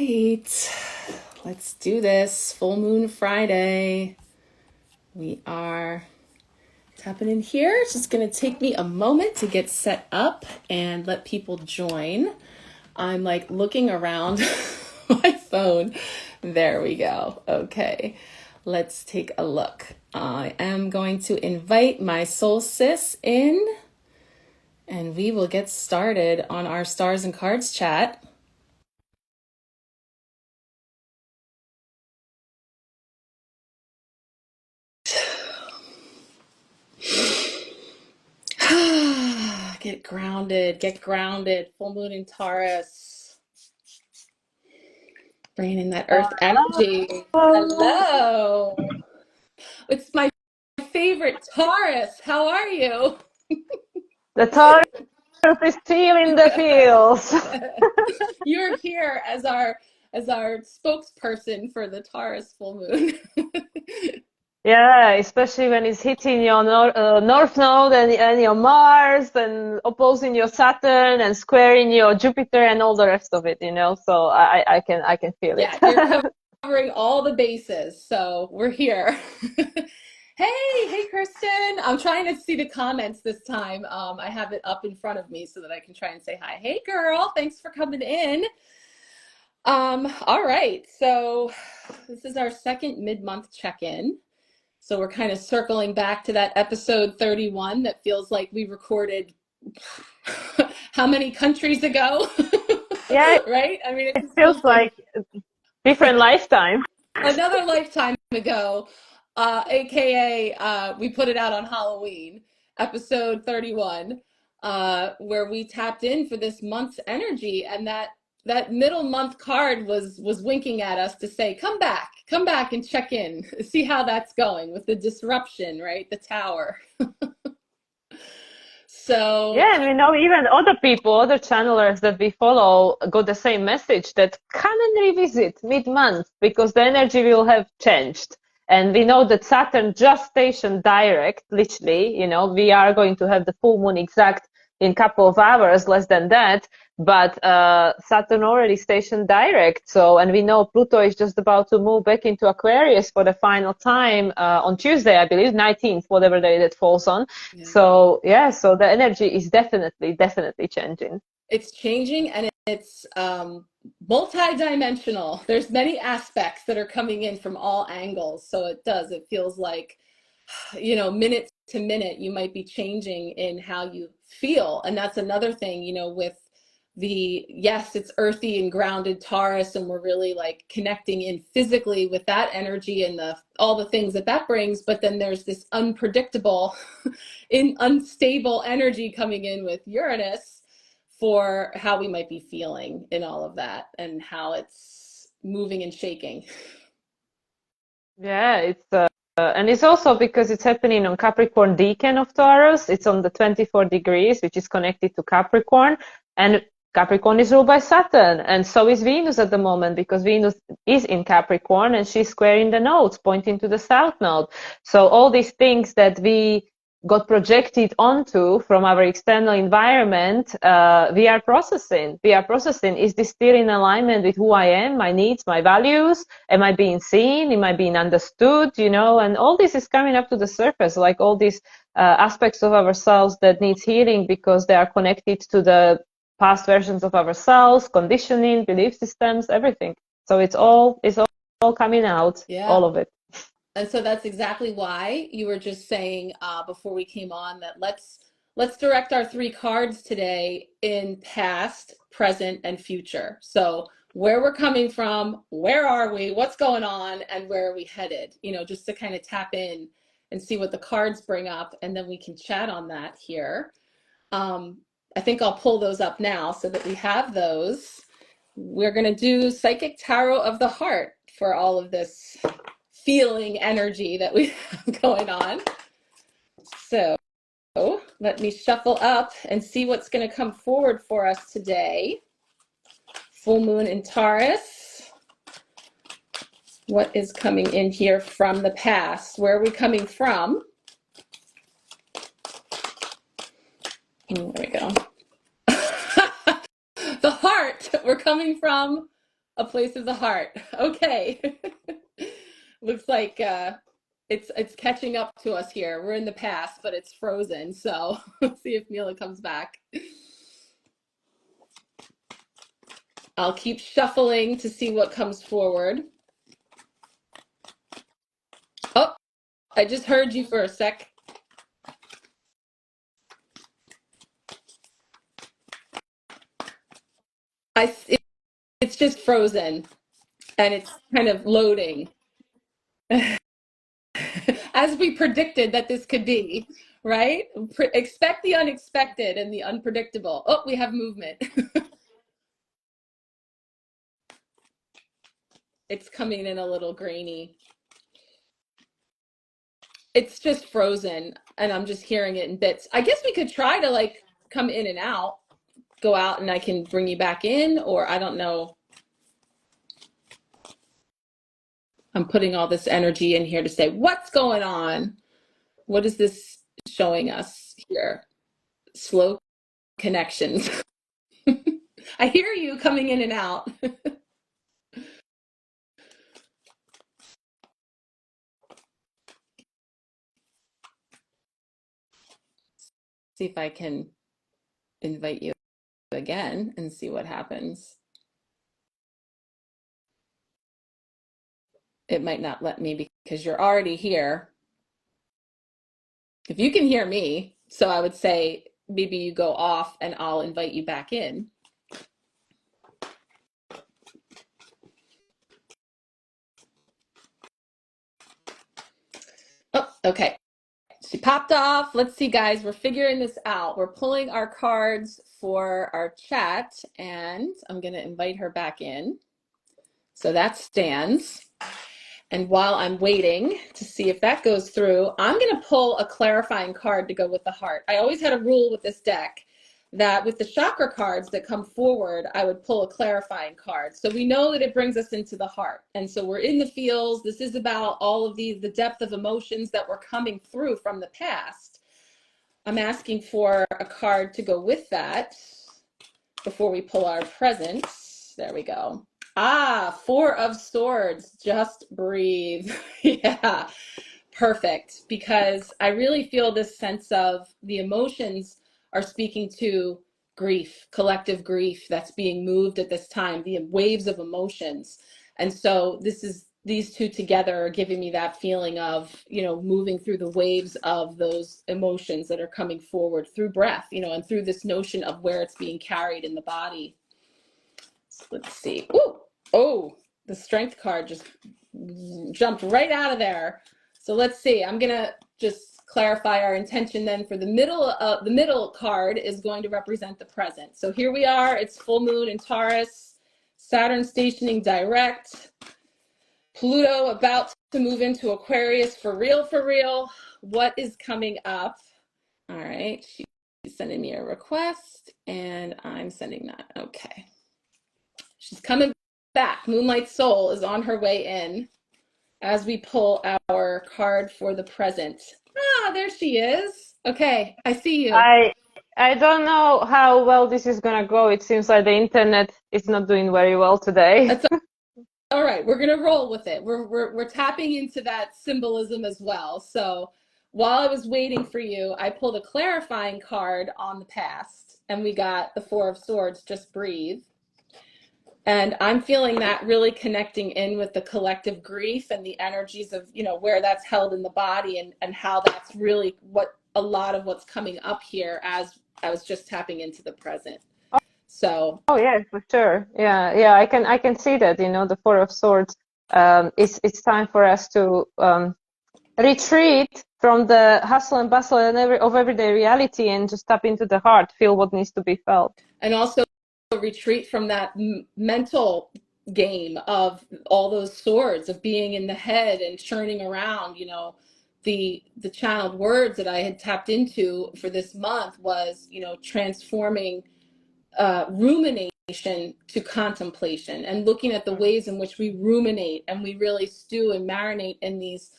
right, let's do this. Full Moon Friday. We are tapping in here. It's just going to take me a moment to get set up and let people join. I'm like looking around my phone. There we go. Okay, let's take a look. I am going to invite my Soul Sis in, and we will get started on our Stars and Cards chat. Get grounded, get grounded. Full moon in Taurus. Bringing in that earth energy. Hello. It's my favorite Taurus. How are you? The Taurus is still in the fields. You're here as our spokesperson for the Taurus full moon. Yeah, especially when it's hitting your North Node and your Mars and opposing your Saturn and squaring your Jupiter and all the rest of it, So I can feel it. Yeah, you're covering all the bases, so we're here. Hey, Kristen. I'm trying to see the comments this time. I have it up in front of me so that I can try and say hi. Hey, girl. Thanks for coming in. All right. So this is our second mid-month check-in. So we're kind of circling back to that episode 31 that feels like we recorded how many countries ago? Yeah, Right? I mean, it it just feels feels like like different lifetime. another lifetime ago, aka we put it out on Halloween, episode 31, where we tapped in for this month's energy, and that middle month card was winking at us to say, come back and check in, see how that's going with the disruption, right? The tower. So Yeah, and we know even other people, other channelers that we follow got the same message that come and revisit mid-month because the energy will have changed. And we know that Saturn just stationed direct, literally, we are going to have the full moon exact in a couple of hours, less than that. But Saturn already stationed direct. So, and we know Pluto is just about to move back into Aquarius for the final time on Tuesday, I believe, 19th, whatever day that falls on. yeah. So yeah, so the energy is definitely changing. It's changing, and it's multi-dimensional. There's many aspects that are coming in from all angles. So it feels like, minute to minute, you might be changing in how you feel. And that's another thing, with yes, it's earthy and grounded Taurus, and we're really like connecting in physically with that energy and all the things that brings. But then there's this unpredictable, unstable energy coming in with Uranus for how we might be feeling in all of that and how it's moving and shaking. Yeah, it's and it's also because it's happening on Capricorn decan of Taurus. It's on the 24 degrees, which is connected to Capricorn, and Capricorn is ruled by Saturn, and so is Venus at the moment because Venus is in Capricorn and she's squaring the nodes, pointing to the south node. So all these things that we got projected onto from our external environment, we are processing. Is this still in alignment with who I am, my needs, my values? Am I being seen? Am I being understood? And all this is coming up to the surface, like all these aspects of ourselves that needs healing because they are connected to the past versions of ourselves, conditioning, belief systems, everything. So it's all coming out, Yeah. all of it. And so that's exactly why you were just saying before we came on that let's direct our three cards today in past, present, and future. So where we're coming from, where are we, what's going on, and where are we headed? Just to kind of tap in and see what the cards bring up, and then we can chat on that here. I think I'll pull those up now so that we have those. We're going to do Psychic Tarot of the Heart for all of this feeling energy that we have going on. So let me shuffle up and see what's going to come forward for us today. Full moon in Taurus. What is coming in here from the past? Where are we coming from? There we go. The heart. We're coming from A place of the heart. Okay. Looks like it's catching up to us here. We're in the past, but it's frozen. So let's see if Mila comes back. I'll keep shuffling to see what comes forward. Oh, I just heard you for a sec. It's just frozen and it's kind of loading. As we predicted that this could be, right? Expect the unexpected and the unpredictable. Oh, we have movement. It's coming in a little grainy. It's just frozen and I'm just hearing it in bits. I guess we could try to like come in and out, go out and I can bring you back in, or I don't know. I'm putting all this energy in here to say, what's going on? What is this showing us here? Slow connections. I hear you coming in and out. See if I can invite you again and see what happens. It might not let me because you're already here. If you can hear me, so I would say maybe you go off and I'll invite you back in. Oh, okay. She popped off. Let's see, guys. We're figuring this out. We're pulling our cards for our chat, and I'm going to invite her back in. So that stands. And while I'm waiting to see if that goes through, I'm going to pull a clarifying card to go with the heart. I always had a rule with this deck that with the chakra cards that come forward, I would pull a clarifying card. So we know that it brings us into the heart. And so we're in the feels. This is about all of the depth of emotions that were coming through from the past. I'm asking for a card to go with that before we pull our present. There we go. Ah, Four of Swords. Just breathe. Yeah, perfect. Because I really feel this sense of the emotions are speaking to grief, collective grief that's being moved at this time, the waves of emotions. And so these two together are giving me that feeling of, moving through the waves of those emotions that are coming forward through breath, and through this notion of where it's being carried in the body. So let's see. Ooh, oh, the strength card just jumped right out of there. So let's see. I'm gonna just clarify our intention then for the middle card is going to represent the present. So here we are. It's full moon in Taurus, Saturn stationing direct, Pluto about to move into Aquarius for real, for real. What is coming up? All right, she's sending me a request and I'm sending that. Okay. She's coming back. Moonlight Soul is on her way in as we pull our card for the present. Ah, there she is. Okay, I see you. I don't know how well this is gonna go. It seems like the internet is not doing very well today. That's all right. We're gonna roll with it. We're tapping into that symbolism as well. So while I was waiting for you, I pulled a clarifying card on the past, and we got the Four of Swords. Just breathe. And I'm feeling that really connecting in with the collective grief and the energies of, where that's held in the body and how that's really what a lot of what's coming up here as I was just tapping into the present. So, Oh yeah, for sure. Yeah, I can see that, the Four of Swords. It's time for us to retreat from the hustle and bustle and of everyday reality and just tap into the heart, feel what needs to be felt. and also retreat from that mental game of all those swords of being in the head and churning around. The channeled words that I had tapped into for this month was, transforming rumination to contemplation and looking at the ways in which we ruminate and we really stew and marinate in this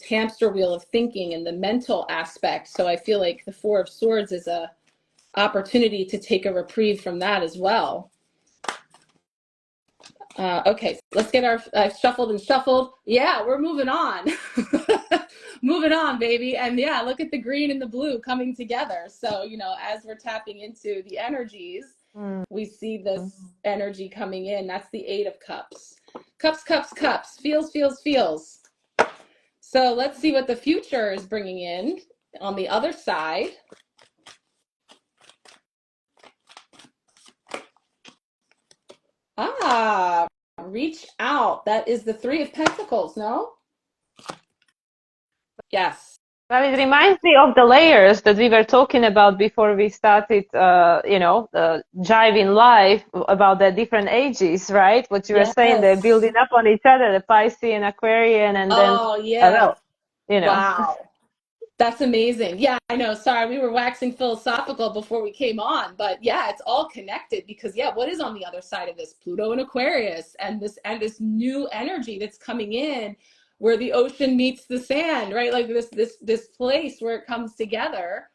hamster wheel of thinking and the mental aspect. So I feel like the Four of Swords is a opportunity to take a reprieve from that as well. Okay, let's get our shuffled and shuffled. Yeah, we're moving on. Moving on, baby. And yeah, look at the green and the blue coming together. So, as we're tapping into the energies, Mm. we see this energy coming in. That's the Eight of Cups. Cups, cups, cups. Feels, feels, feels. So let's see what the future is bringing in on the other side. Ah, reach out. That is the Three of Pentacles, no? Yes. Well, it reminds me of the layers that we were talking about before we started, jiving live about the different ages, right? What you were saying, they're Yes. building up on each other, the Pisces and Aquarian, and then, Oh, yeah. well, you know. Wow. That's amazing. Yeah, I know. Sorry, we were waxing philosophical before we came on, but yeah, it's all connected because yeah, what is on the other side of this? Pluto and Aquarius and this new energy that's coming in where the ocean meets the sand, right? Like this place where it comes together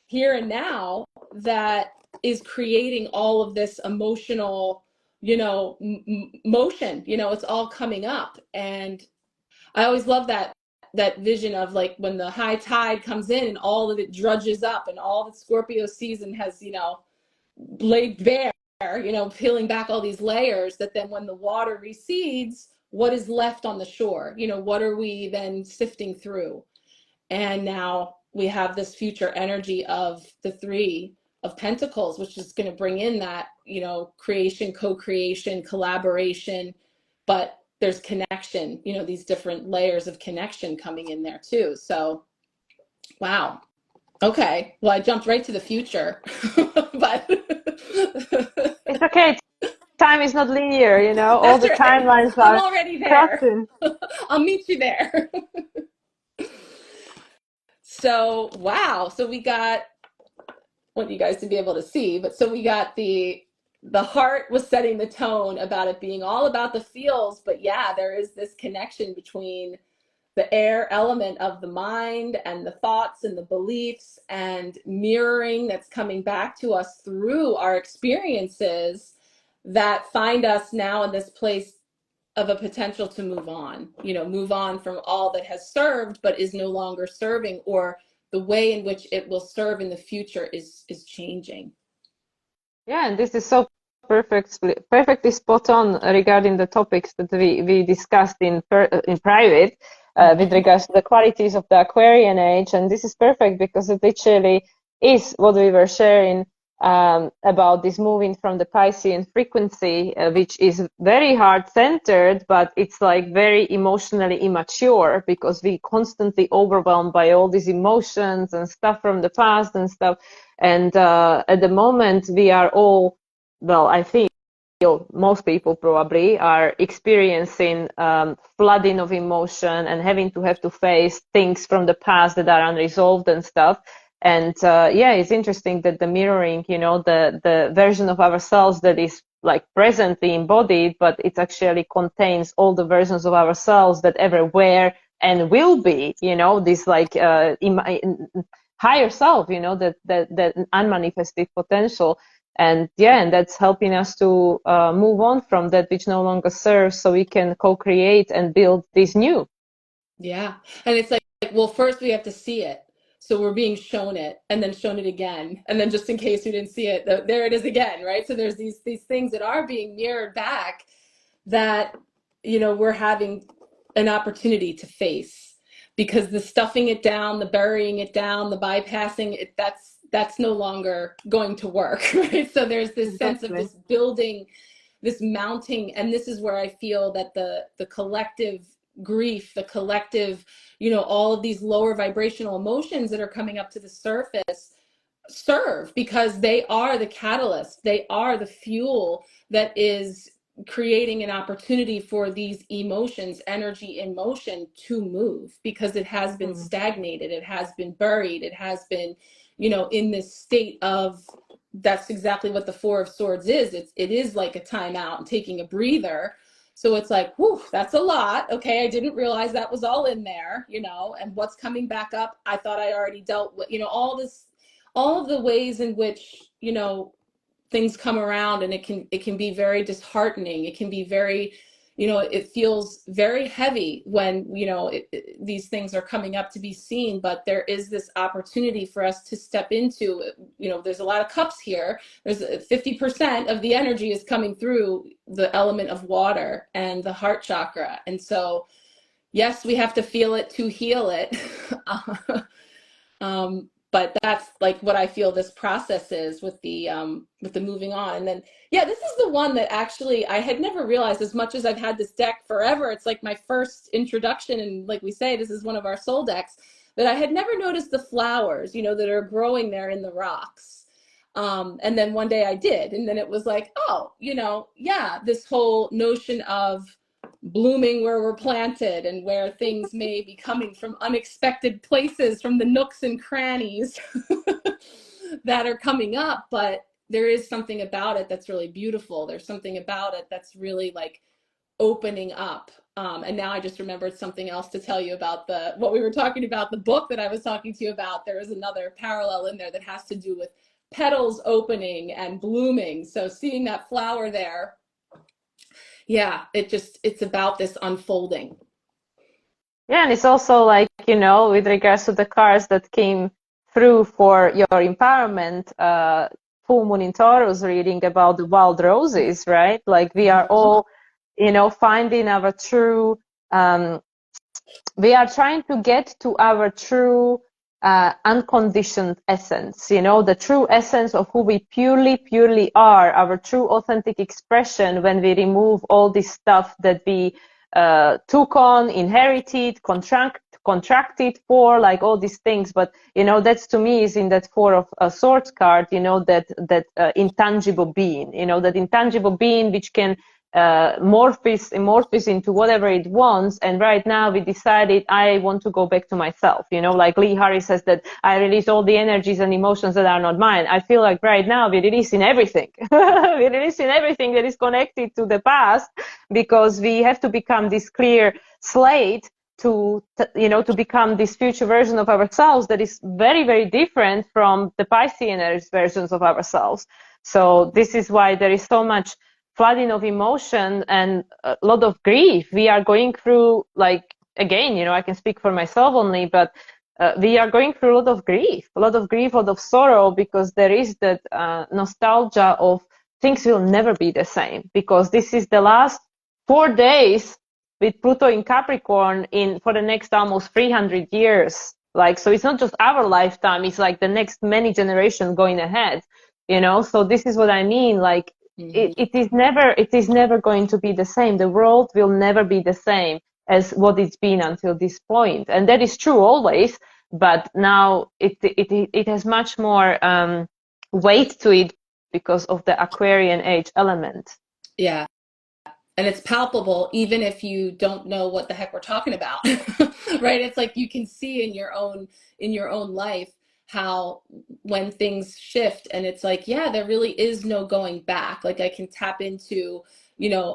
here and now that is creating all of this emotional, motion. It's all coming up and I always love that vision of like when the high tide comes in and all of it drudges up and all that Scorpio season has, laid bare, peeling back all these layers that then when the water recedes, what is left on the shore? What are we then sifting through? And now we have this future energy of the Three of Pentacles, which is going to bring in that, creation, co-creation, collaboration, but there's connection, these different layers of connection coming in there too. So, wow. Okay. Well, I jumped right to the future, but It's okay. Time is not linear, all that's the right. timelines I'm are already there. crossing. I'll meet you there. So, wow. So we got want you guys to be able to see, but so we got the heart was setting the tone about it being all about the feels, but yeah, there is this connection between the air element of the mind and the thoughts and the beliefs and mirroring that's coming back to us through our experiences that find us now in this place of a potential to move on from all that has served but is no longer serving, or the way in which it will serve in the future is changing. Yeah, and this is so perfectly spot on regarding the topics that we discussed in private with regards to the qualities of the Aquarian age, and this is perfect because it literally is what we were sharing about this moving from the Piscean frequency, which is very heart-centered, but it's like very emotionally immature because we constantly overwhelmed by all these emotions and stuff from the past and stuff. And at the moment, we are all, well, I feel most people probably are experiencing flooding of emotion and having to have to face things from the past that are unresolved and stuff. And yeah, it's interesting that the mirroring, the version of ourselves that is like presently embodied, but it actually contains all the versions of ourselves that ever were and will be, this like higher self, that unmanifested potential. And yeah, and that's helping us to move on from that which no longer serves so we can co-create and build this new. Yeah. And it's like, well, first we have to see it. So we're being shown it and then shown it again. And then just in case we didn't see it, there it is again, right? So there's these things that are being mirrored back that, we're having an opportunity to face, because the stuffing it down, the burying it down, the bypassing it, that's no longer going to work, right? So there's this sense of Exactly. this building, this mounting, and this is where I feel that the collective grief, the collective, all of these lower vibrational emotions that are coming up to the surface serve, because they are the catalyst, they are the fuel that is creating an opportunity for these emotions, energy in motion, to move, because it has been stagnated, it has been buried, it has been, in this state of, that's exactly what the Four of Swords is. It is like a timeout and taking a breather. So it's like, whew, that's a lot. Okay, I didn't realize that was all in there, and what's coming back up, I thought I already dealt with, all of the ways in which, things come around, and it can be very disheartening. It can be very, it feels very heavy when, these things are coming up to be seen. But there is this opportunity for us to step into, there's a lot of cups here. There's 50% of the energy is coming through the element of water and the heart chakra. And so, yes, we have to feel it to heal it. But that's like what I feel this process is with the moving on. And then, yeah, this is the one that actually I had never realized, as much as I've had this deck forever. It's like my first introduction, and like we say, this is one of our soul decks, that I had never noticed the flowers, that are growing there in the rocks. And then one day I did, and then it was like, oh, yeah, this whole notion of blooming where we're planted, and where things may be coming from unexpected places, from the nooks and crannies that are coming up. But there is something about it that's really beautiful. There's something about it that's really like opening up. And now I just remembered something else to tell you about what we were talking about, the book that I was talking to you about. There is another parallel in there that has to do with petals opening and blooming. So seeing that flower there, yeah, it's about this unfolding. Yeah, and it's also like, with regards to the cards that came through for your empowerment, full moon in Taurus reading about the wild roses, right? Like we are all, finding our true, we are trying to get to our true unconditioned essence, the true essence of who we purely are, our true authentic expression, when we remove all this stuff that we took on, inherited, contracted for, like all these things. But that's, to me, is in that Four of Swords card, that intangible being, that intangible being which can morphs into whatever it wants. And right now we decided, I want to go back to myself, like Lee Harris says, that I release all the energies and emotions that are not mine. I feel like right now we're releasing everything. We're releasing everything that is connected to the past, because we have to become this clear slate to become this future version of ourselves that is very, very different from the Piscean versions of ourselves. So this is why there is so much flooding of emotion and a lot of grief. We are going through, like, again, I can speak for myself only, but we are going through a lot of grief, a lot of sorrow, because there is that nostalgia of things will never be the same, because this is the last 4 days with Pluto in Capricorn for the next almost 300 years. Like, so it's not just our lifetime, it's like the next many generations going ahead, so this is what I mean. Like, it is never going to be the same. The world will never be the same as what it's been until this point. And that is true always, but now it has much more weight to it because of the Aquarian age element. Yeah. And it's palpable, even if you don't know what the heck we're talking about. Right? It's like you can see in your own life how, when things shift, and it's like, yeah, there really is no going back. Like, I can tap into,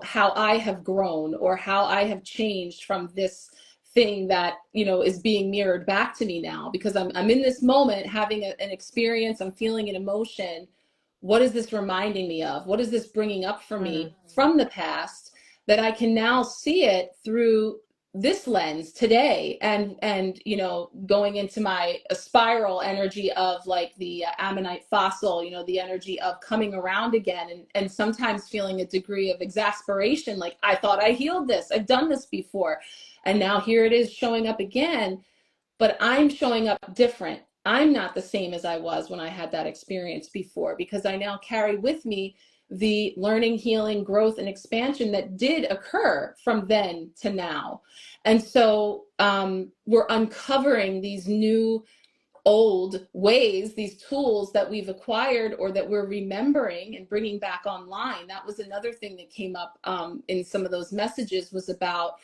how I have grown, or how I have changed from this thing that, is being mirrored back to me now, because I'm in this moment having an experience, I'm feeling an emotion. What is this reminding me of? What is this bringing up for me from the past, that I can now see it through this lens today? And going into my spiral energy of like the ammonite fossil, the energy of coming around again, and sometimes feeling a degree of exasperation, like, I thought I healed this, I've done this before, and now here it is showing up again. But I'm showing up different. I'm not the same as I was when I had that experience before, because I now carry with me the learning, healing, growth, and expansion that did occur from then to now. And so we're uncovering these new, old ways, these tools that we've acquired, or that we're remembering and bringing back online. That was another thing that came up in some of those messages, was about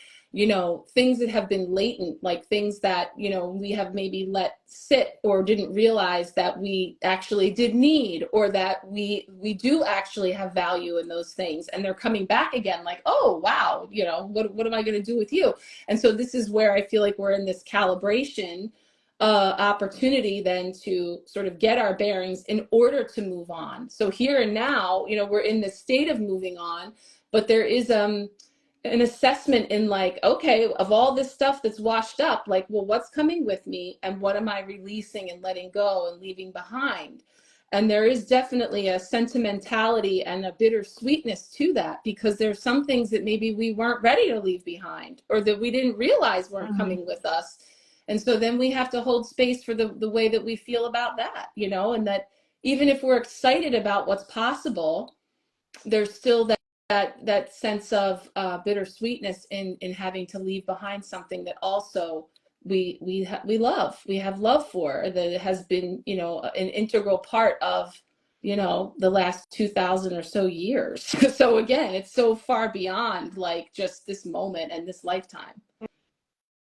things that have been latent, like things that we have maybe let sit, or didn't realize that we actually did need, or that we do actually have value in those things, and they're coming back again, like, oh wow, what am I going to do with you? And so this is where I feel like we're in this calibration opportunity then to sort of get our bearings in order to move on. So here and now, we're in this state of moving on, but there is an assessment in like, okay, of all this stuff that's washed up, like, well, what's coming with me and what am I releasing and letting go and leaving behind? And there is definitely a sentimentality and a bittersweetness to that, because there's some things that maybe we weren't ready to leave behind or that we didn't realize weren't coming with us. And so then we have to hold space for the way that we feel about that, and that even if we're excited about what's possible, there's still that sense of bittersweetness in having to leave behind something that also we have love for, that has been an integral part of the last 2000 or so years. So again, it's so far beyond like just this moment and this lifetime.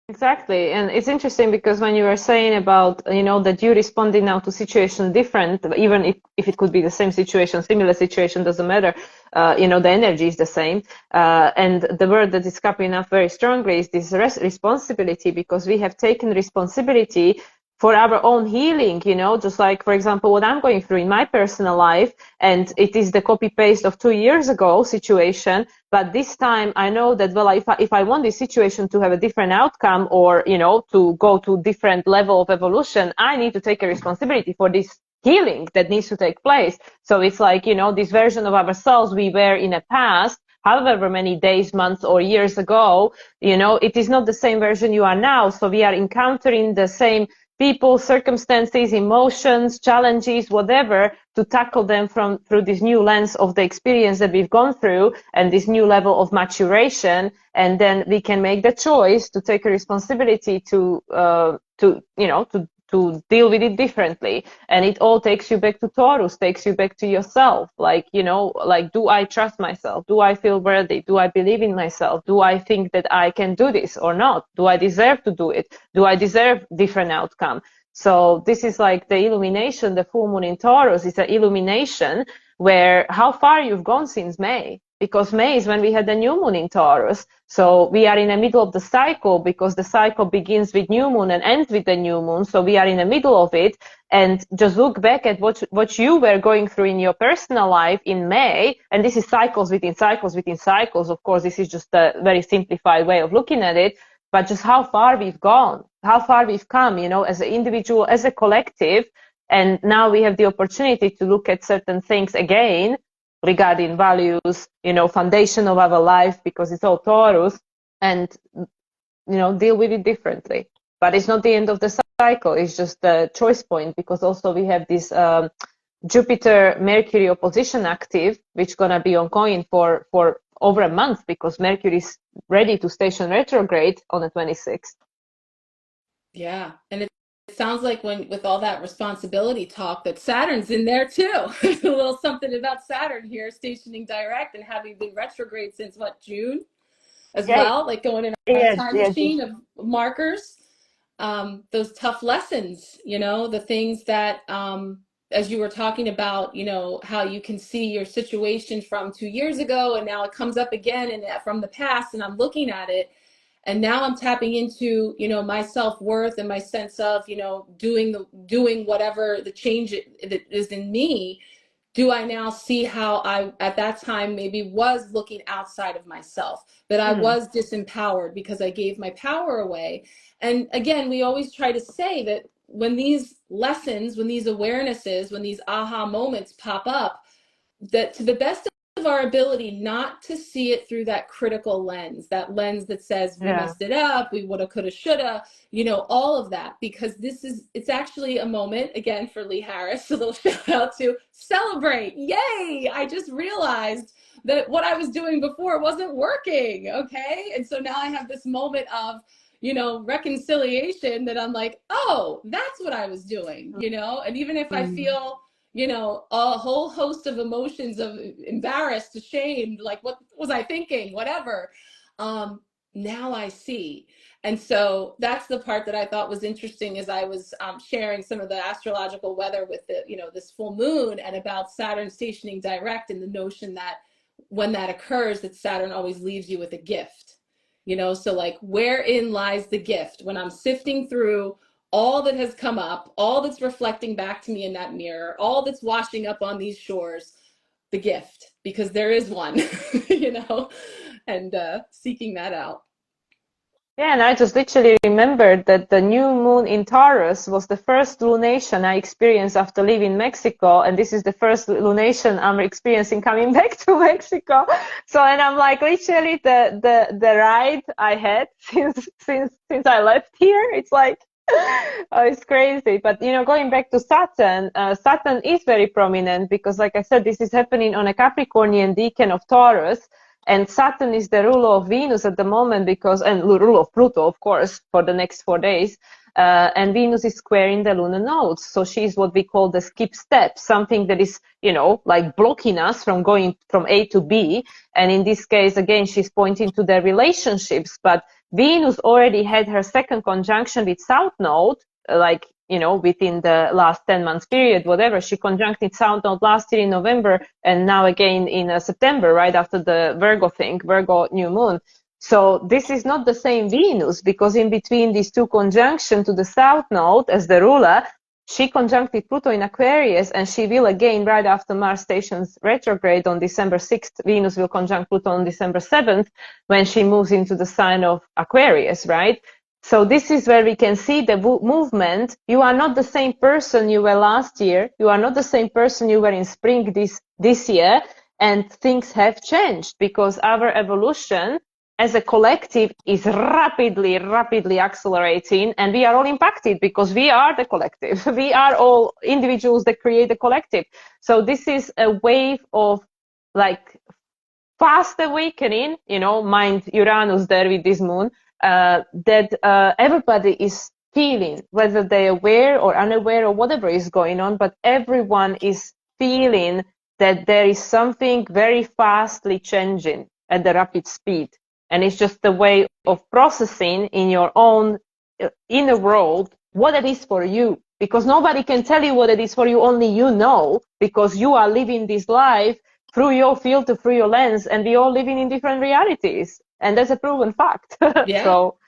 Exactly. And it's interesting because when you were saying about, that you responding now to situation different, even if it could be the same situation, similar situation, doesn't matter, the energy is the same. And the word that is coming up very strongly is this responsibility, because we have taken responsibility for our own healing, just like, for example, what I'm going through in my personal life, and it is the copy paste of 2 years ago situation. But this time I know that, well, if I want this situation to have a different outcome, or, to go to different level of evolution, I need to take a responsibility for this healing that needs to take place. So it's like, this version of ourselves we were in the past, however many days, months, or years ago, it is not the same version you are now. So we are encountering the same people, circumstances, emotions, challenges, whatever, to tackle them through this new lens of the experience that we've gone through and this new level of maturation. And then we can make the choice to take a responsibility to deal with it differently. And it all takes you back to Taurus, takes you back to yourself. Like, do I trust myself? Do I feel worthy? Do I believe in myself? Do I think that I can do this or not? Do I deserve to do it? Do I deserve different outcome? So this is like the illumination, the full moon in Taurus is an illumination where how far you've gone since May. Because May is when we had the new moon in Taurus. So we are in the middle of the cycle, because the cycle begins with new moon and ends with the new moon. So we are in the middle of it. And just look back at what you were going through in your personal life in May. And this is cycles within cycles within cycles. Of course, this is just a very simplified way of looking at it. But just how far we've gone, how far we've come, as an individual, as a collective. And now we have the opportunity to look at certain things again regarding values, foundation of our life, because it's all Taurus, and, deal with it differently. But it's not the end of the cycle. It's just the choice point, because also we have this Jupiter Mercury opposition active, which is going to be ongoing for over a month, because Mercury is ready to station retrograde on the 26th. Yeah. And it sounds like with all that responsibility talk, that Saturn's in there too. There's a little something about Saturn here stationing direct and having been retrograde since what, June as well, like going in our time machine of markers. Those tough lessons, the things that, as you were talking about, how you can see your situation from 2 years ago and now it comes up again and from the past, and I'm looking at it. And now I'm tapping into, my self-worth and my sense of, doing whatever the change that is in me. Do I now see how I, at that time, maybe was looking outside of myself, that I was disempowered because I gave my power away? And again, we always try to say that when these lessons, when these awarenesses, when these aha moments pop up, that to the best of our ability not to see it through that critical lens, that lens that says we messed it up, we woulda, coulda, shoulda, all of that, because it's actually a moment, again, for Lee Harris, a little shout out to celebrate. Yay! I just realized that what I was doing before wasn't working. Okay. And so now I have this moment of, reconciliation, that I'm like, oh, that's what I was doing, and even if I feel, a whole host of emotions of embarrassed, ashamed, like, what was I thinking, whatever. Now I see. And so that's the part that I thought was interesting as I was sharing some of the astrological weather with the, this full moon, and about Saturn stationing direct, and the notion that when that occurs, that Saturn always leaves you with a gift, so like, wherein lies the gift when I'm sifting through all that has come up, all that's reflecting back to me in that mirror, all that's washing up on these shores, the gift, because there is one, you know, and seeking that out. Yeah, and I just literally remembered that the new moon in Taurus was the first lunation I experienced after leaving Mexico, and this is the first lunation I'm experiencing coming back to Mexico. So, and I'm like, literally the ride I had since I left here, it's like, oh, it's crazy. But going back to Saturn, Saturn is very prominent because, like I said, this is happening on a Capricornian decan of Taurus. And Saturn is the ruler of Venus at the moment and ruler of Pluto, of course, for the next 4 days. And Venus is squaring the lunar nodes. So she's what we call the skip step, something that is, like blocking us from going from A to B. And in this case, again, she's pointing to their relationships. But Venus already had her second conjunction with South Node, within the last 10 months period, whatever. She conjuncted South Node last year in November and now again in September, right after the Virgo new moon. So this is not the same Venus because in between these two conjunctions to the South Node as the ruler, she conjuncted Pluto in Aquarius, and she will again right after Mars stations retrograde on December 6th. Venus will conjunct Pluto on December 7th when she moves into the sign of Aquarius, right? So this is where we can see the movement. You are not the same person you were last year. You are not the same person you were in spring this year. And things have changed because our evolution as a collective is rapidly accelerating, and we are all impacted because we are the collective. We are all individuals that create the collective. So this is a wave of like fast awakening, mind Uranus there with this moon, that everybody is feeling, whether they're aware or unaware or whatever is going on, but everyone is feeling that there is something very fastly changing at the rapid speed. And it's just a way of processing in your own inner world what it is for you. Because nobody can tell you what it is for you, only you know, because you are living this life through your filter, through your lens, and we all living in different realities. And that's a proven fact. Yeah. So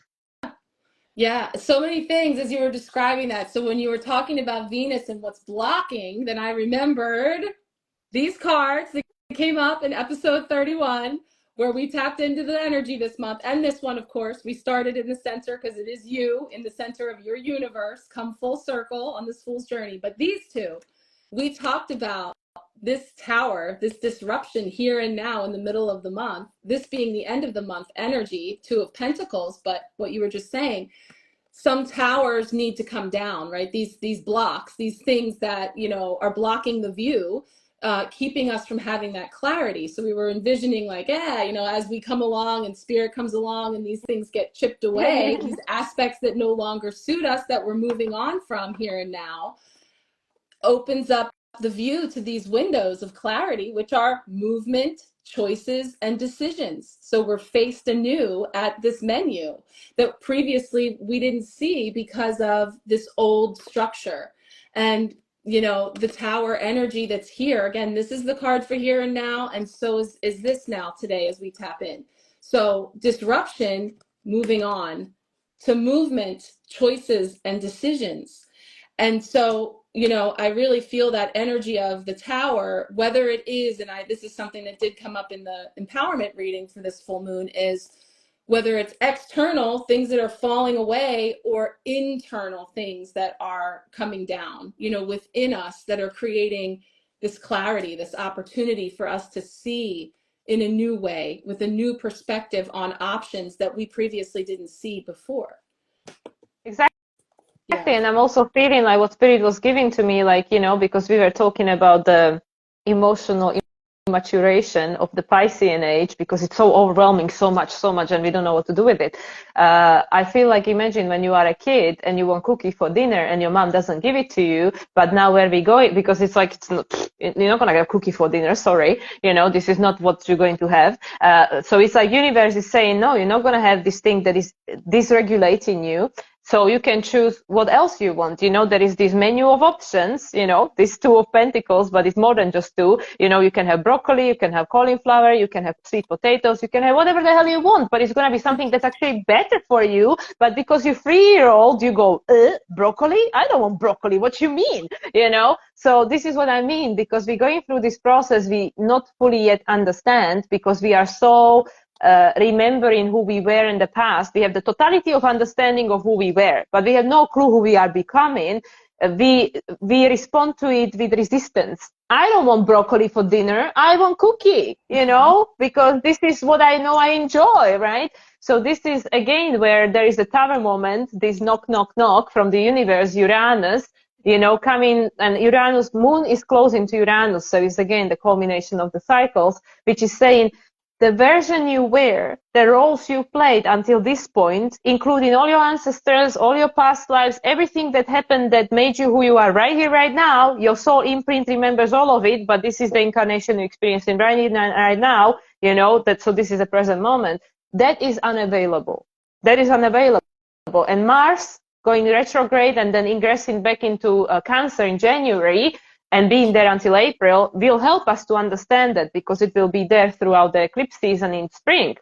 yeah, so many things as you were describing that. So when you were talking about Venus and what's blocking, then I remembered these cards that came up in episode 31, where we tapped into the energy this month. And this one, of course, we started in the center because it is you in the center of your universe, come full circle on this fool's journey. But these two, we talked about this tower, this disruption here and now in the middle of the month, this being the end of the month energy, Two of Pentacles. But what you were just saying, some towers need to come down, right? These blocks, these things that, are blocking the view, keeping us from having that clarity. So we were envisioning like, as we come along and spirit comes along and these things get chipped away, these aspects that no longer suit us, that we're moving on from here and now, opens up the view to these windows of clarity, which are movement, choices, and decisions. So we're faced anew at this menu that previously we didn't see because of this old structure. And the tower energy that's here, again, this is the card for here and now, and so is this now today as we tap in. So disruption, moving on to movement, choices, and decisions. And so, I really feel that energy of the tower, whether it is, and this is something that did come up in the empowerment reading for this full moon, is whether it's external things that are falling away or internal things that are coming down, within us, that are creating this clarity, this opportunity for us to see in a new way, with a new perspective on options that we previously didn't see before. exactly. Yeah. And I'm also feeling like what Spirit was giving to me, because we were talking about the emotional maturation of the Piscean age, because it's so overwhelming, so much, and we don't know what to do with it. I feel like, imagine when you are a kid and you want cookie for dinner and your mom doesn't give it to you, but now where we go, because it's like, you're not going to get cookie for dinner, sorry, this is not what you're going to have. So it's like universe is saying, no, you're not going to have this thing that is dysregulating you. So you can choose what else you want. There is this menu of options, this two of pentacles, but it's more than just two. You can have broccoli, you can have cauliflower, you can have sweet potatoes, you can have whatever the hell you want, but it's going to be something that's actually better for you. But because you're 3-year-old, you go, broccoli? I don't want broccoli. What you mean? So this is what I mean, because we're going through this process we not fully yet understand, because we are so remembering who we were in the past. We have the totality of understanding of who we were, but we have no clue who we are becoming. We respond to it with resistance. I don't want broccoli for dinner. I want cookie, because this is what I know I enjoy, right? So this is again where there is a tower moment, this knock, knock, knock from the universe, Uranus, coming, and Uranus, moon is closing to Uranus. So it's again the culmination of the cycles, which is saying, the version you were, the roles you played until this point, including all your ancestors, all your past lives, everything that happened that made you who you are right here, right now, your soul imprint remembers all of it, but this is the incarnation you're experiencing right now, so this is the present moment. That is unavailable. That is unavailable. And Mars going retrograde and then ingressing back into Cancer in January, and being there until April will help us to understand that, because it will be there throughout the eclipse season in spring.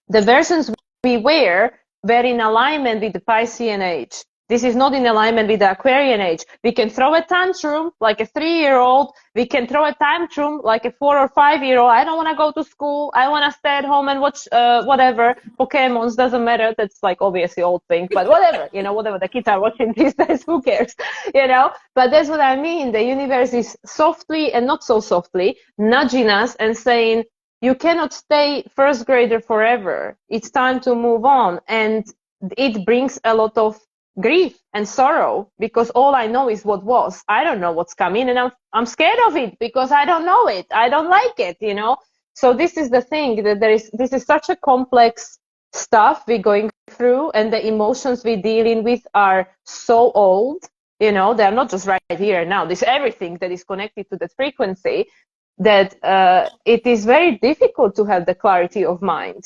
The versions we were in alignment with the Piscean age. This is not in alignment with the Aquarian age. We can throw a tantrum like a 3-year-old. We can throw a tantrum like a 4 or 5-year-old. I don't want to go to school. I want to stay at home and watch whatever. Pokemons, doesn't matter. That's like obviously old thing, but whatever, whatever the kids are watching these days, who cares, But that's what I mean. The universe is softly and not so softly nudging us and saying, you cannot stay first grader forever. It's time to move on. And it brings a lot of grief and sorrow, because all I know is what was. I don't know what's coming, and I'm scared of it because I don't know it. I don't like it, So this is the thing, that this is such a complex stuff we're going through, and the emotions we're dealing with are so old, they're not just right here and now. This everything that is connected to that frequency, that it is very difficult to have the clarity of mind,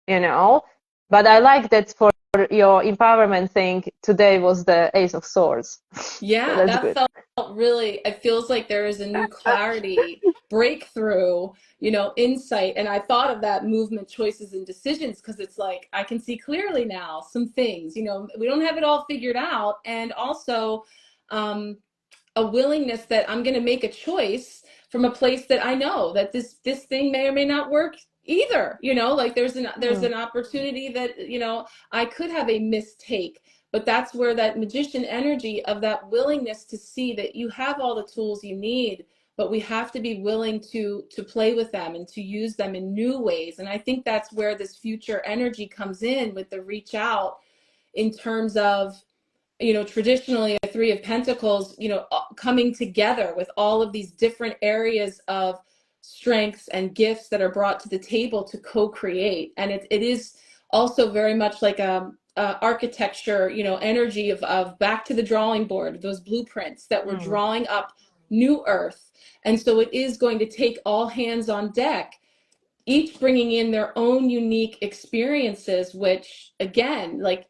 But I like that for your empowerment thing, today was the Ace of Swords. So Yeah, that's that good. felt really, it feels like there is a new clarity, breakthrough, insight. And I thought of that movement, choices, and decisions, because it's like, I can see clearly now some things, we don't have it all figured out. And also, a willingness that I'm going to make a choice from a place that I know that this thing may or may not work either. Like there's an opportunity that I could have a mistake, but that's where that magician energy of that willingness to see that you have all the tools you need, but we have to be willing to play with them and to use them in new ways. And I think that's where this future energy comes in with the reach out, in terms of traditionally a 3 of Pentacles, coming together with all of these different areas of strengths and gifts that are brought to the table to co-create. And it is also very much like architecture, energy of back to the drawing board, those blueprints that we're drawing up new earth. And so it is going to take all hands on deck, each bringing in their own unique experiences, which again, like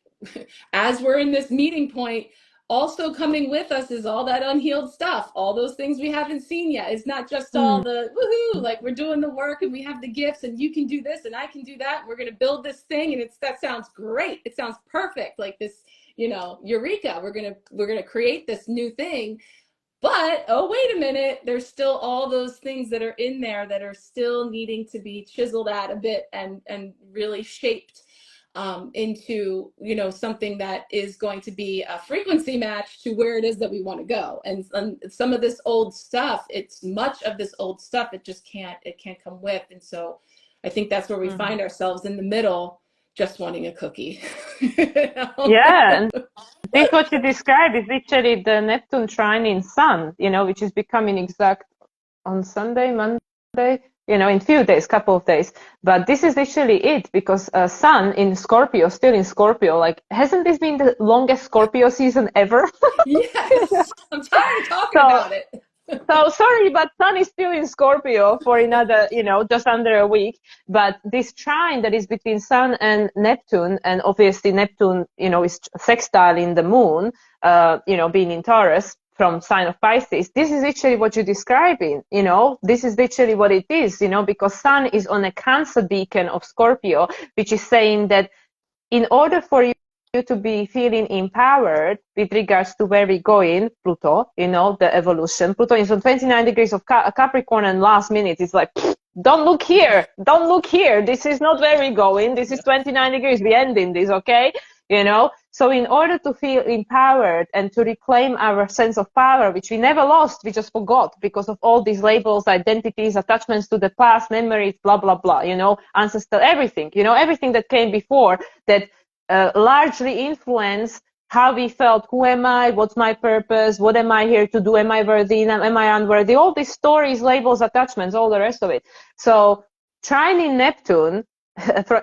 as we're in this meeting point, also coming with us is all that unhealed stuff, all those things we haven't seen yet. It's not just all the woohoo, like we're doing the work and we have the gifts and you can do this and I can do that. We're going to build this thing, and that sounds great. It sounds perfect. Like this, eureka, we're going to create this new thing. But, oh, wait a minute, there's still all those things that are in there that are still needing to be chiseled at a bit and really shaped into, something that is going to be a frequency match to where it is that we want to go. And some of this old stuff, it's much of this old stuff, it can't come with. And so I think that's where we find ourselves in the middle, just wanting a cookie. Yeah, and this what you describe is literally the Neptune trine in Sun, which is becoming exact on Sunday, Monday, in few days, couple of days. But this is literally it, because Sun in Scorpio, still in Scorpio, like, hasn't this been the longest Scorpio season ever? Yes, I'm tired of talking about it. So sorry, but Sun is still in Scorpio for another, just under a week. But this trine that is between Sun and Neptune, and obviously Neptune, is sextile in the moon, being in Taurus from sign of Pisces. This is literally what you're describing, this is literally what it is, because Sun is on a Cancer beacon of Scorpio, which is saying that in order for you to be feeling empowered with regards to where we're going, Pluto, the evolution. Pluto is on 29 degrees of Capricorn, and last minute it's like, don't look here, don't look here. This is not where we're going. This is 29 degrees. We end in this, okay? So in order to feel empowered and to reclaim our sense of power, which we never lost, we just forgot because of all these labels, identities, attachments to the past, memories, blah, blah, blah, ancestral, everything, everything that came before that largely influence how we felt. Who am I? What's my purpose? What am I here to do? Am I worthy? Am I unworthy? All these stories, labels, attachments, all the rest of it. So trine in Neptune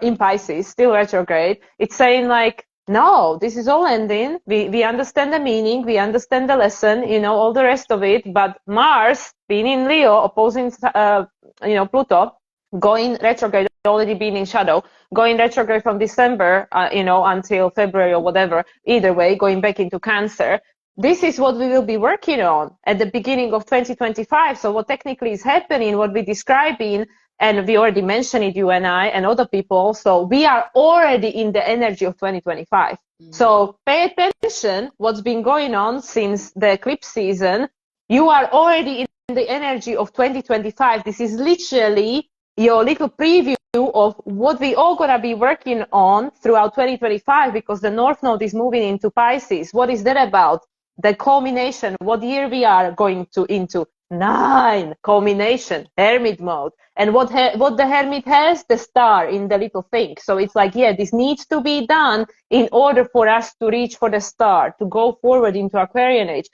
in Pisces, still retrograde, it's saying like, no, this is all ending. We understand the meaning. We understand the lesson, all the rest of it. But Mars, being in Leo, opposing, Pluto, going retrograde, already been in shadow, going retrograde from December, until February or whatever, either way, going back into Cancer. This is what we will be working on at the beginning of 2025. So what technically is happening, what we're describing, and we already mentioned it, you and I and other people also, we are already in the energy of 2025. So pay attention what's been going on since the eclipse season. You are already in the energy of 2025. This is literally your little preview of what we all gonna be working on throughout 2025, because the North Node is moving into Pisces. What is that about? The culmination, what year we are going into? 9, culmination, hermit mode. And what the hermit has? The star in the little thing. So it's like, yeah, this needs to be done in order for us to reach for the star, to go forward into Aquarian age.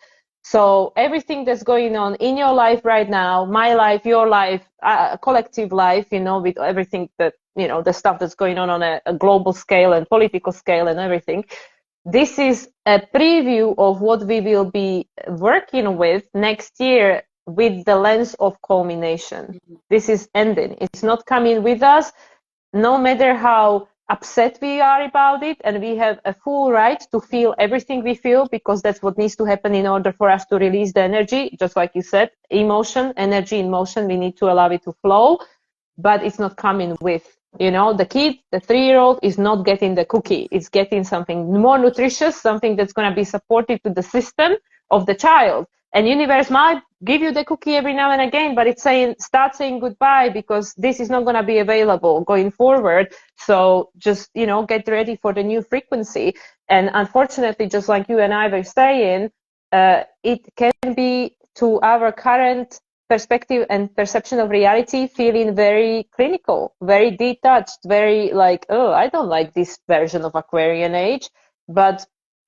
So everything that's going on in your life right now, my life, your life, collective life, with everything that, the stuff that's going on a global scale and political scale and everything. This is a preview of what we will be working with next year with the lens of culmination. This is ending. It's not coming with us, no matter how upset we are about it, and we have a full right to feel everything we feel, because that's what needs to happen in order for us to release the energy. Just like you said, emotion, energy in motion, we need to allow it to flow, but it's not coming with, the kid, the 3-year-old is not getting the cookie. It's getting something more nutritious, something that's going to be supportive to the system of the child. And universe might give you the cookie every now and again, but it's saying, start saying goodbye, because this is not going to be available going forward. So just, get ready for the new frequency. And unfortunately, just like you and I were saying, it can be, to our current perspective and perception of reality, feeling very clinical, very detached, very like, oh, I don't like this version of Aquarian age. But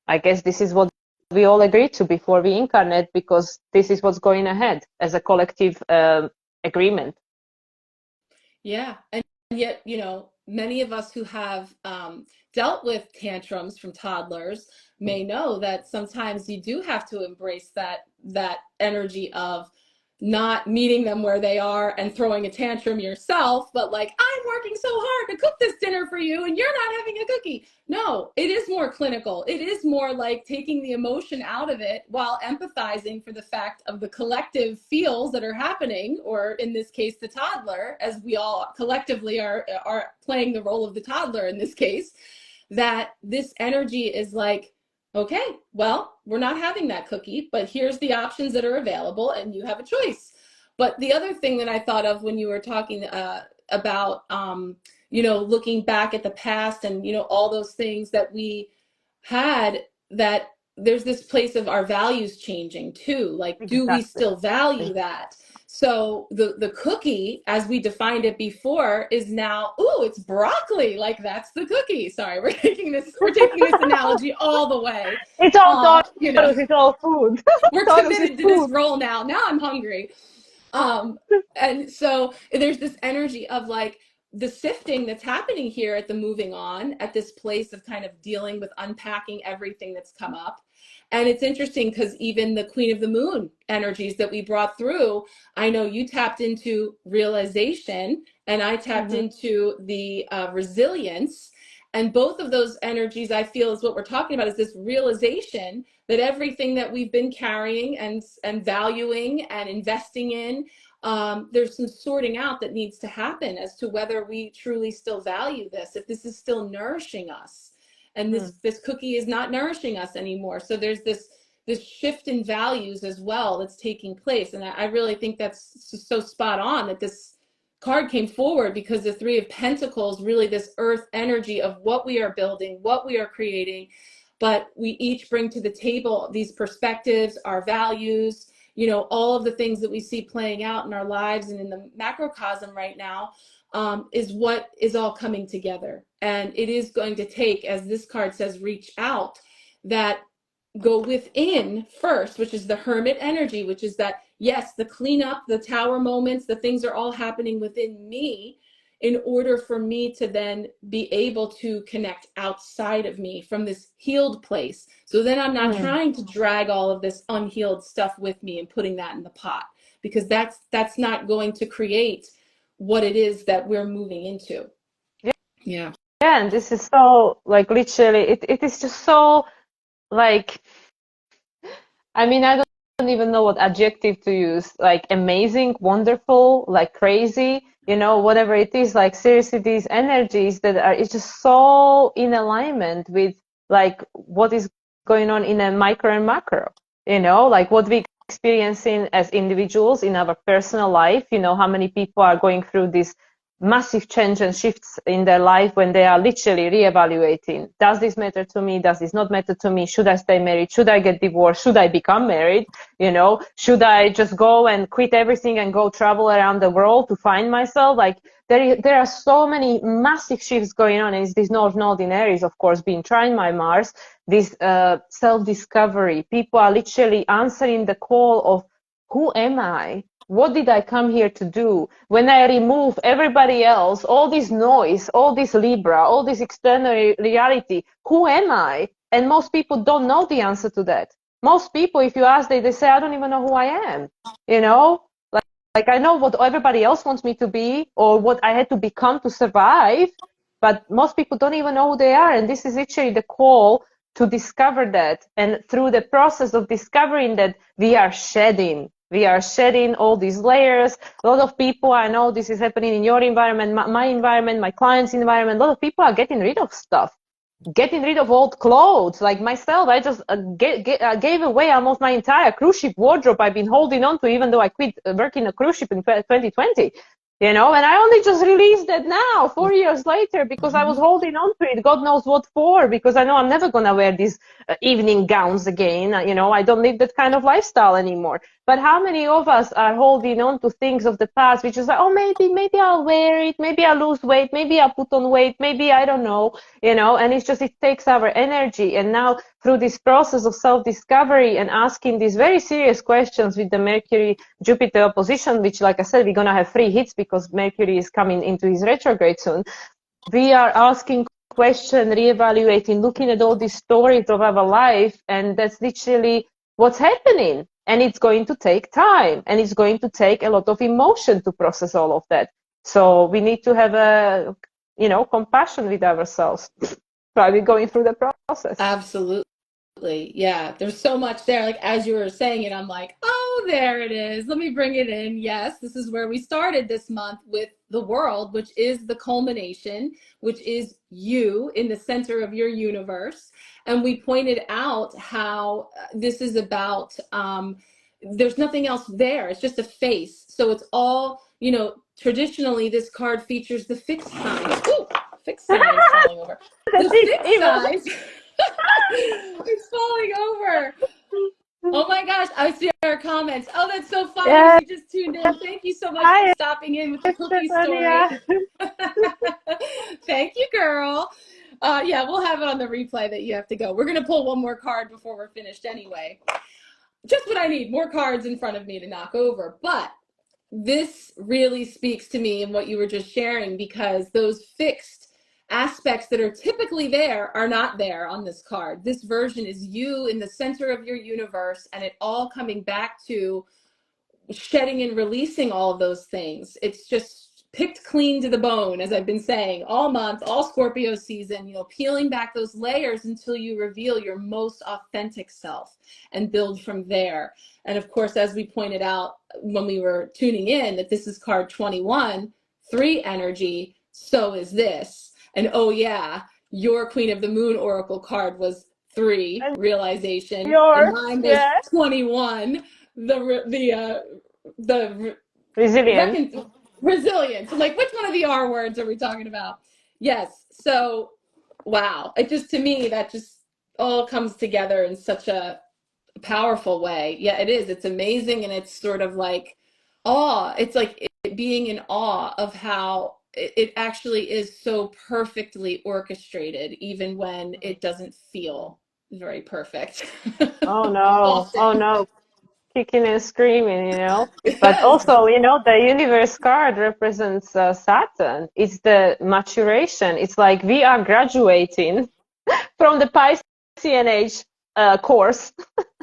I guess this is what we all agreed to before we incarnate, because this is what's going ahead as a collective agreement. Yeah. And yet, many of us who have dealt with tantrums from toddlers may know that sometimes you do have to embrace that energy of not meeting them where they are and throwing a tantrum yourself, but like, I'm working so hard to cook this dinner for you and you're not having a cookie. No, it is more clinical. It is more like taking the emotion out of it while empathizing for the fact of the collective feels that are happening, or in this case, the toddler, as we all collectively are playing the role of the toddler in this case, that this energy is like, okay, well, we're not having that cookie, but here's the options that are available and you have a choice. But the other thing that I thought of when you were talking about, looking back at the past and, all those things that we had, that there's this place of our values changing too. Like, do we still value that? So the cookie, as we defined it before, is now, ooh, it's broccoli. Like, that's the cookie. Sorry, we're taking this analogy all the way. It's all Taurus, it's all food. We're committed to this role now. Now I'm hungry. And so there's this energy of like, the sifting that's happening here at the moving on, at this place of kind of dealing with unpacking everything that's come up. And it's interesting because even the Queen of the Moon energies that we brought through, I know you tapped into realization and I tapped into the resilience. And both of those energies, I feel, is what we're talking about, is this realization that everything that we've been carrying and valuing and investing in, there's some sorting out that needs to happen as to whether we truly still value this, if this is still nourishing us, and this cookie is not nourishing us anymore. So there's this shift in values as well that's taking place, and I really think that's so spot on that this card came forward, because the Three of Pentacles, really this earth energy of what we are building, what we are creating, but we each bring to the table these perspectives, our values, you know, all of the things that we see playing out in our lives and in the macrocosm right now, is what is all coming together. And it is going to take, as this card says, reach out, that go within first, which is the Hermit energy, which is that, yes, the cleanup, the tower moments, the things are all happening within me in order for me to then be able to connect outside of me from this healed place. So then I'm not trying to drag all of this unhealed stuff with me and putting that in the pot, because that's not going to create what it is that we're moving into. Yeah. Yeah, and this is so, like, literally, it is just so, like, I mean, I don't even know what adjective to use. Like, amazing, wonderful, like crazy, you know, whatever it is. Like, seriously, these energies that are, it's just so in alignment with, like, what is going on in a micro and macro, you know, like what we experiencing as individuals in our personal life, you know, how many people are going through this massive change and shifts in their life when they are literally reevaluating. Does this matter to me? Does this not matter to me? Should I stay married? Should I get divorced? Should I become married? You know, should I just go and quit everything and go travel around the world to find myself? Like, there are so many massive shifts going on. And it's this North Node in Aries, of course, being trying by Mars, this self-discovery. People are literally answering the call of, who am I? What did I come here to do? When I remove everybody else, all this noise, all this Libra, all this external reality, who am I? And most people don't know the answer to that. Most people, if you ask, they say, I don't even know who I am. You know, like I know what everybody else wants me to be or what I had to become to survive, but most people don't even know who they are. And this is literally the call to discover that. And through the process of discovering that, we are shedding all these layers. A lot of people, I know this is happening in your environment, my environment, my clients' environment. A lot of people are getting rid of stuff, getting rid of old clothes. Like myself, I just gave away almost my entire cruise ship wardrobe I've been holding on to, even though I quit working a cruise ship in 2020. You know, and I only just released that now, 4 years later, because I was holding on to it, God knows what for, because I know I'm never going to wear these evening gowns again. You know, I don't live that kind of lifestyle anymore. But how many of us are holding on to things of the past, which is like, oh, maybe I'll wear it, maybe I'll lose weight, maybe I'll put on weight, maybe I don't know, you know, and it's just, it takes our energy. And now through this process of self-discovery and asking these very serious questions with the Mercury-Jupiter opposition, which, like I said, we're going to have 3 hits because Mercury is coming into his retrograde soon. We are asking questions, reevaluating, looking at all these stories of our life, and that's literally what's happening. And it's going to take time, and it's going to take a lot of emotion to process all of that. So we need to have a, you know, compassion with ourselves while we're going through the process. Absolutely. Yeah, there's so much there. Like, as you were saying it, I'm like, oh, there it is. Let me bring it in. Yes, this is where we started this month with the world, which is the culmination, which is you in the center of your universe. And we pointed out how this is about, there's nothing else there. It's just a face. So it's all, you know, traditionally this card features the fixed signs. Ooh, fixed signs falling over. The fixed signs. It's falling over. Oh my gosh, I see our comments. Oh, that's so funny. Yeah. She just tuned in. Thank you so much for stopping in with the cookie story. Thank you, girl. Yeah, we'll have it on the replay that you have to go. We're going to pull one more card before we're finished anyway. Just what I need, more cards in front of me to knock over. But this really speaks to me in what you were just sharing, because those fixed aspects that are typically there are not there on this card. This version is you in the center of your universe, and it all coming back to shedding and releasing all of those things. It's just picked clean to the bone, as I've been saying all month, all Scorpio season, you know, peeling back those layers until you reveal your most authentic self and build from there. And of course, as we pointed out when we were tuning in, that this is card 21, 3 energy, so is this. And oh yeah, your Queen of the Moon Oracle card was 3, And realization, and yours, mine was yeah, 21, the resilient. resilience. I'm like, which one of the R words are we talking about? Yes. So, wow. It just, to me, that just all comes together in such a powerful way. Yeah, it is. It's amazing. And it's sort of like awe. It's like it being in awe of how it actually is so perfectly orchestrated, even when it doesn't feel very perfect. Oh no, oh Often. no, kicking and screaming, you know. But Yes. also, you know, the universe card represents Saturn. It's the maturation. It's like we are graduating from the Piscean age course.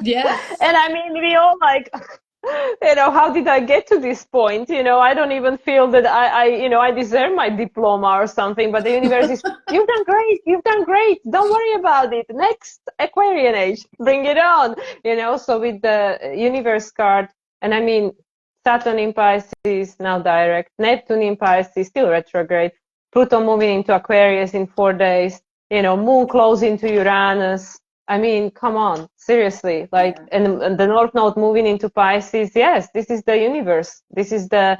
Yes. And I mean, we all like, you know, how did I get to this point? You know, I don't even feel that you know, I deserve my diploma or something, but the universe is, you've done great, you've done great, don't worry about it. Next Aquarian age, bring it on, you know. So with the universe card, and I mean, Saturn in Pisces, now direct, Neptune in Pisces, still retrograde, Pluto moving into Aquarius in 4 days, you know, Moon close into Uranus. I mean, come on, seriously. Like, Yeah. and the North Node moving into Pisces, yes, this is the universe. This is the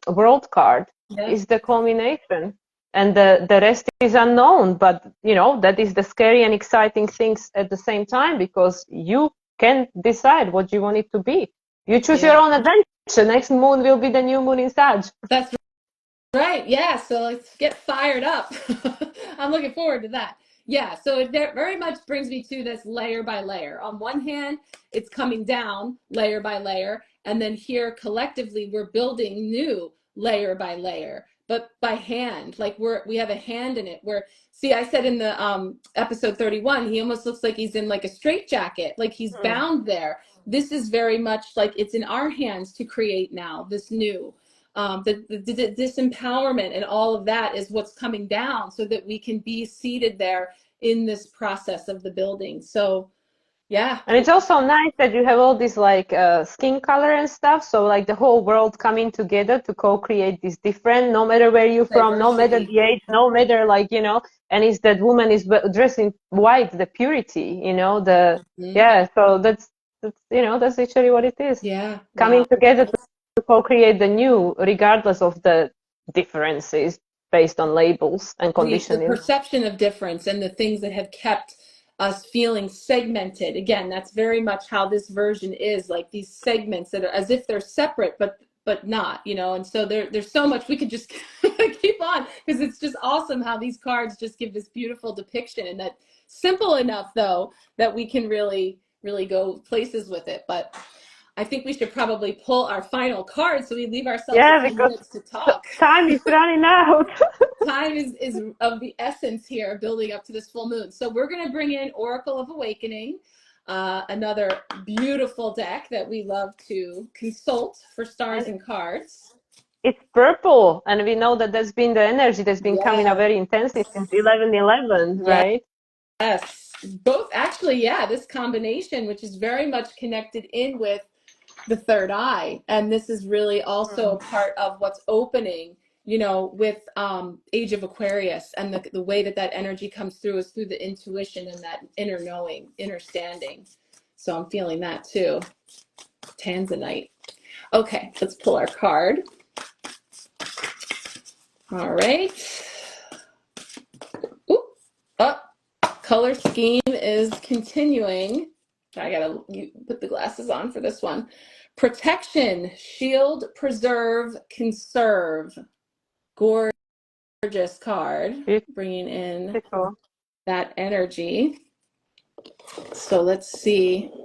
world card, Yep. is the culmination. And the rest is unknown. But, you know, that is the scary and exciting things at the same time, because you can decide what you want it to be. You choose your Yeah. own adventure. Next moon will be the new moon in Sag. That's right. Yeah. So let's get fired up. I'm looking forward to that. Yeah. So it very much brings me to this layer by layer. On one hand, it's coming down layer by layer. And then here collectively, we're building new layer by layer, but by hand. Like we have a hand in it. See, I said in the episode 31, he almost looks like he's in like a straitjacket, like he's Mm. bound there. This is very much like it's in our hands to create now this new. The disempowerment and all of that is what's coming down, so that we can be seated there in this process of the building. So yeah. And it's also nice that you have all this like skin color and stuff. So like the whole world coming together to co-create this different, no matter where you're from, no matter Diversity. the age, no matter like, you know, and it's that woman is dressed in white, the purity, you know, Mhm. yeah. So that's, you know, that's literally what it is. Yeah. Coming Wow. together to co-create the new, regardless of the differences based on labels and The conditioning. perception of difference and the things that have kept us feeling segmented. Again, that's very much how this version is, like these segments that are as if they're separate, but not, you know. And so there's so much we could just keep on, because it's just awesome how these cards just give this beautiful depiction, and that simple enough though that we can really go places with it. But I think we should probably pull our final card so we leave ourselves a Yeah, few because minutes to talk. time is running out. Time is of the essence here, building up to this full moon. So we're going to bring in Oracle of Awakening, another beautiful deck that we love to consult for stars And and cards. it's purple, and we know that that's been the energy that's been coming up Yes, very intensely since 11/11, right? yes, both actually. Yeah, this combination, which is very much connected in with the third eye, and this is really also a Mm. part of what's opening, you know, with age of Aquarius, and the way that that energy comes through is through the intuition and that inner knowing, inner standing. So I'm feeling that too. Tanzanite. Okay, let's pull our card. All right. Oop. Up. Color scheme is continuing. I gotta put the glasses on for this one. Protection, shield, preserve, conserve. Gorgeous card, bringing in Beautiful. that energy. So let's see. I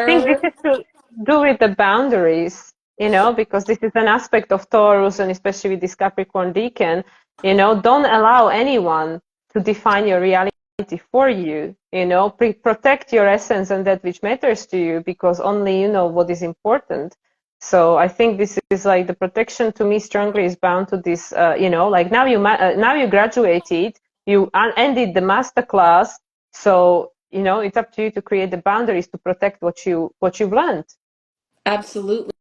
think this Preserve. is to do with the boundaries. because this is an aspect of Taurus, and especially with this Capricorn decan, don't allow anyone to define your reality for you. Protect your essence and that which matters to you, because only you know what is important. So I think this is like the protection to me strongly is bound to this. Like now you graduated, you ended the master class, so it's up to you to create the boundaries to protect what you've learned. Absolutely.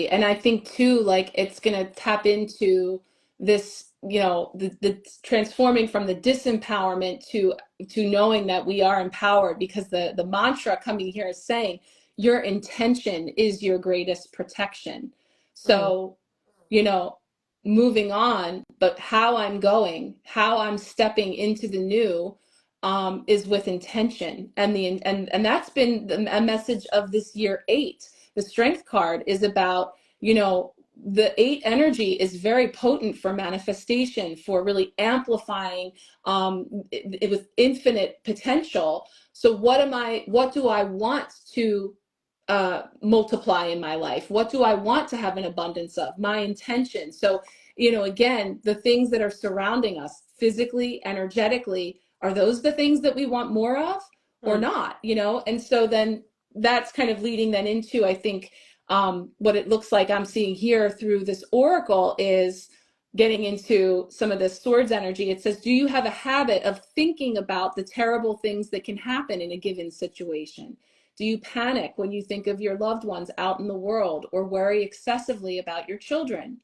And I think too, like it's going to tap into this, the transforming from the disempowerment to knowing that we are empowered, because the mantra coming here is saying your intention is your greatest protection. So, you know, moving on, but how I'm going, how I'm stepping into the new, is with intention. And that's been a message of this year 8. The strength card is about, the 8 energy is very potent for manifestation, for really amplifying, it with infinite potential. So what do I want to multiply in my life? What do I want to have an abundance of? My intention. So, again, the things that are surrounding us physically, energetically, are those the things that we want more of or not? And so then that's kind of leading then into, I think, what it looks like I'm seeing here through this oracle is getting into some of this swords energy. It says, do you have a habit of thinking about the terrible things that can happen in a given situation? Do you panic when you think of your loved ones out in the world, or worry excessively about your children?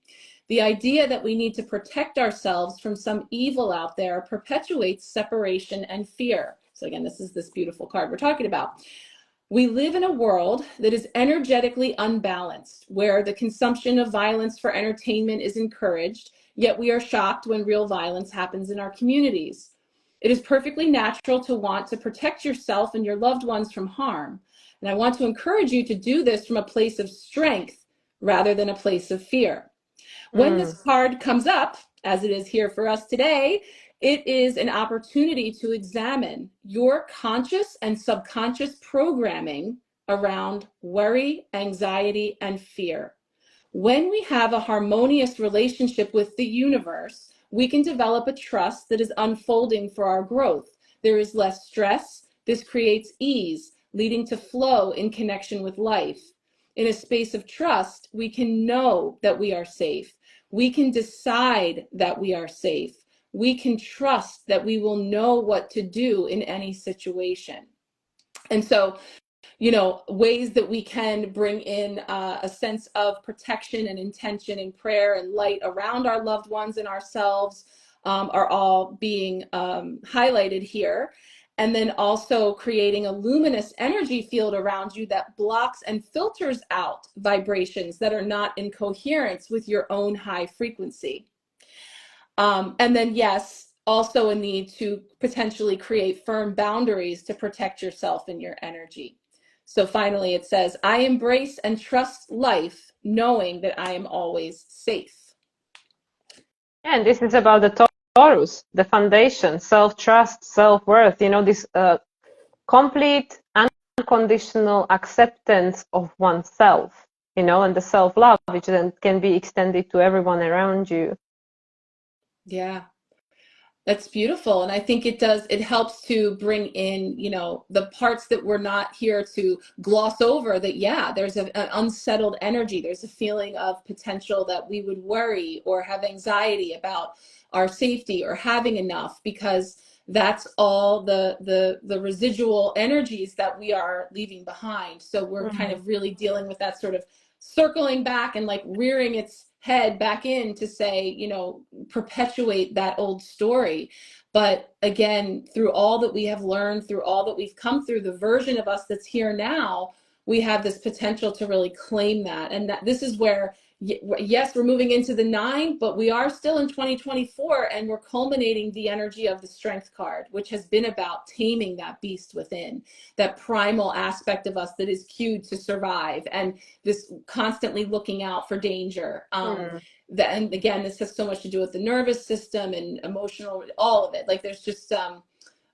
The idea that we need to protect ourselves from some evil out there perpetuates separation and fear. So again, this is this beautiful card we're talking about. We live in a world that is energetically unbalanced, where the consumption of violence for entertainment is encouraged, yet we are shocked when real violence happens in our communities. It is perfectly natural to want to protect yourself and your loved ones from harm. And I want to encourage you to do this from a place of strength rather than a place of fear. When this card comes up, as it is here for us today, it is an opportunity to examine your conscious and subconscious programming around worry, anxiety, and fear. When we have a harmonious relationship with the universe, we can develop a trust that is unfolding for our growth. There is less stress. This creates ease, leading to flow in connection with life. In a space of trust, we can know that we are safe. We can decide that we are safe. We can trust that we will know what to do in any situation. And so, ways that we can bring in a sense of protection and intention and prayer and light around our loved ones and ourselves are all being highlighted here. And then also creating a luminous energy field around you that blocks and filters out vibrations that are not in coherence with your own high frequency. And then, yes, also a need to potentially create firm boundaries to protect yourself and your energy. So finally, it says, I embrace and trust life, knowing that I am always safe. And this is about the Taurus, the foundation, self-trust, self-worth, this complete unconditional acceptance of oneself, and the self-love, which then can be extended to everyone around you. Yeah. That's beautiful. And I think it helps to bring in, the parts that we're not here to gloss over, that, yeah, there's an unsettled energy. There's a feeling of potential that we would worry or have anxiety about our safety or having enough, because that's all the residual energies that we are leaving behind. So we're kind of really dealing with that sort of circling back and like rearing its head back in to say, perpetuate that old story. But again, through all that we have learned, through all that we've come through, the version of us that's here now, we have this potential to really claim that. And that this is where, yes, we're moving into the 9, but we are still in 2024, and we're culminating the energy of the strength card, which has been about taming that beast within, that primal aspect of us that is cued to survive, and this constantly looking out for danger. And again, this has so much to do with the nervous system and emotional, all of it. Like there's just,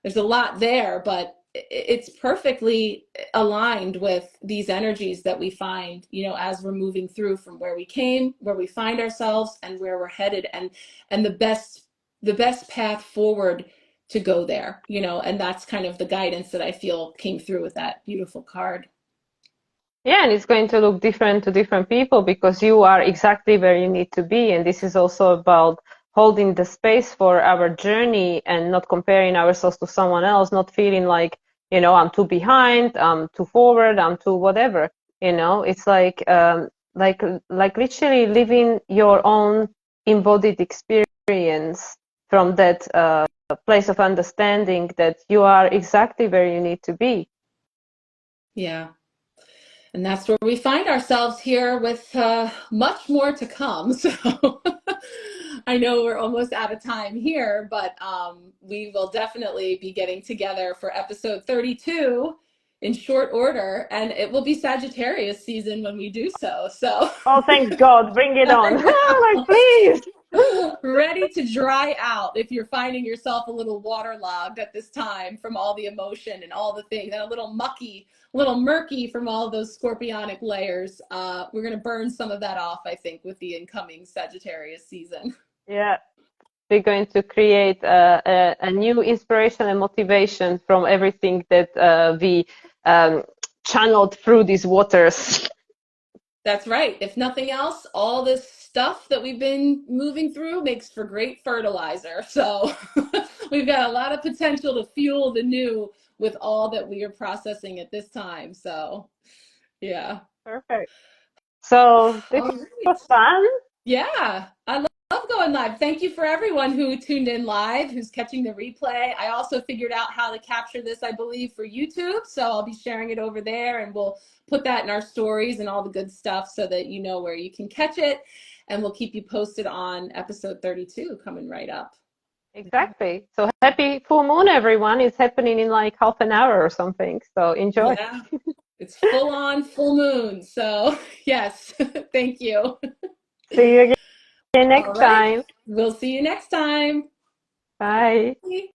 there's a lot there, but it's perfectly aligned with these energies that we find, as we're moving through from where we came, where we find ourselves, and where we're headed, and the best path forward to go there, and that's kind of the guidance that I feel came through with that beautiful card. Yeah, and it's going to look different to different people because you are exactly where you need to be. And this is also about holding the space for our journey and not comparing ourselves to someone else, not feeling like, I'm too behind, I'm too forward, I'm too whatever. It's like literally living your own embodied experience from that place of understanding that you are exactly where you need to be. Yeah. And that's where we find ourselves here with much more to come. So I know we're almost out of time here, but we will definitely be getting together for episode 32 in short order, and it will be Sagittarius season when we do so. So Oh, thank God, bring it on. I Like, know. please. Ready to dry out if you're finding yourself a little waterlogged at this time from all the emotion and all the things, and a little mucky, a little murky from all those scorpionic layers. We're going to burn some of that off, I think, with the incoming Sagittarius season. Yeah, we're going to create a new inspiration and motivation from everything that we um, channeled through these waters. That's right. If nothing else, all this stuff that we've been moving through makes for great fertilizer. So we've got a lot of potential to fuel the new with all that we are processing at this time. So, yeah. Perfect. So this All right. was fun. Yeah, I love going live. Thank you for everyone who tuned in live, who's catching the replay. I also figured out how to capture this, I believe, for YouTube. So I'll be sharing it over there, and we'll put that in our stories and all the good stuff so that you know where you can catch it. And we'll keep you posted on episode 32 coming right up. Exactly. So happy full moon, everyone. It's happening in like half an hour or something. So enjoy. Yeah, it's full on full moon. So, yes, thank you. See you again All next right, time. we'll see you next time. Bye. Bye.